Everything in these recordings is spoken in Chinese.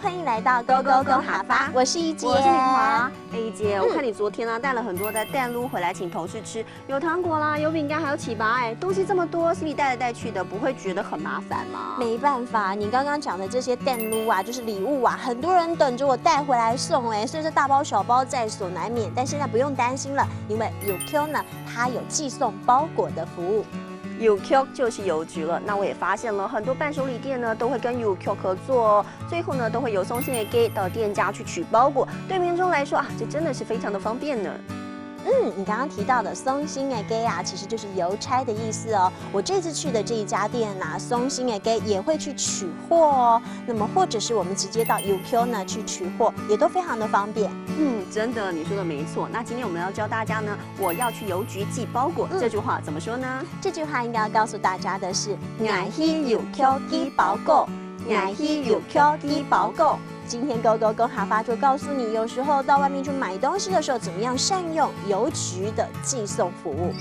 欢迎来到 Go Go Go 哈发，我是一姐，我是敏华。一姐，我看你昨天带了很多的蛋撸回来请同事吃，有糖果啦，有饼干，还有糍粑，东西这么多，是你带来带去的，不会觉得很麻烦吗？没办法，你刚刚讲的这些蛋撸啊，就是礼物啊，很多人等着我带回来送所以这大包小包在所难免。但现在不用担心了，因为UQ 呢，它有寄送包裹的服务。UQ 就是邮局了，那我也发现了很多伴手礼店呢都会跟 UQ 合作哦，最后呢都会有送信的给到店家去取包裹，对民众来说啊，这真的是非常的方便呢。你刚刚提到的松心的给啊，其实就是邮差的意思哦。我这次去的这一家店啊，松心的给也会去取货哦。那么或者是我们直接到 UQ 呢去取货，也都非常的方便。真的，你说的没错。那今天我们要教大家呢，我要去邮局寄包裹，这句话怎么说呢？这句话应该要告诉大家的是，我去 UQ 寄包裹，我去 UQ 寄包裹。今天 Go Go Go 哈发就告诉你，有时候到外面去买东西的时候，怎么样善用邮局的寄送服务。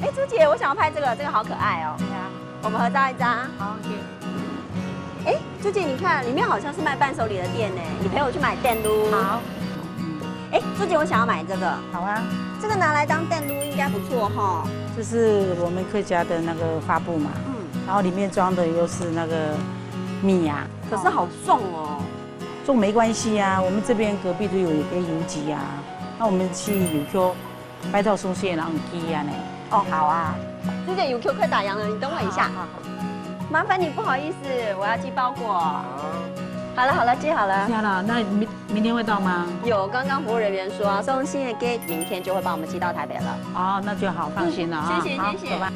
朱姐，我想要拍这个好可爱哦。对啊，我们合照一张。好，OK。朱姐，你看里面好像是卖伴手礼的店呢，你陪我去买蛋撸。好。朱姐，我想要买这个。好啊。这个拿来当蛋撸应该不错哈。这是我们客家的那个发布嘛，然后里面装的又是那个米呀。可是好重哦。重没关系啊，我们这边隔壁都有一个邮局啊，那我们去UQ拜到松线然后寄啊呢。哦，好啊。朱姐，UQ 快打烊了，你等我一下。好。麻烦你，不好意思，我要寄包裹。好了，寄好了。寄好了，那明天会到吗？有，刚刚服务人员说送信的给明天就会帮我们寄到台北了。哦，那就好，放心了啊。谢谢。走吧。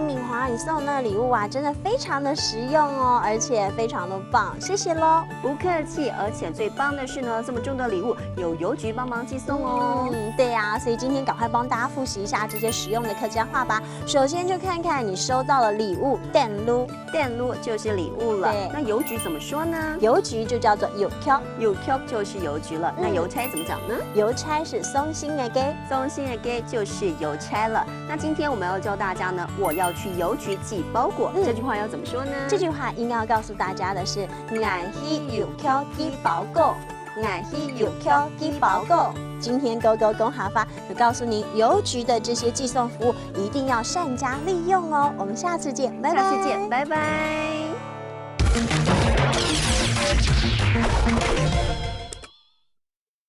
敏华，你送的那个礼物啊，真的非常的实用哦，而且非常的棒，谢谢喽。不客气，而且最棒的是呢，这么重的礼物有邮局帮忙寄送哦。对呀，所以今天赶快帮大家复习一下这些实用的客家话吧。首先就看看你收到了礼物，蛋撸，蛋撸就是礼物了。那邮局怎么说呢？邮局就叫做UQ 就是邮局了。那邮差怎么讲呢？邮差是松心的给，松心的给就是邮差了。那今天我们要教大家呢，我要去邮局寄包裹，这句话要怎么说呢？这句话应该要告诉大家的是，我去 UQ 寄包裹，我去 UQ 寄包裹。今天 Go Go Go 哈发就告诉你，邮局的这些寄送服务一定要善加利用哦。我们下次见，拜拜。下次见，拜拜。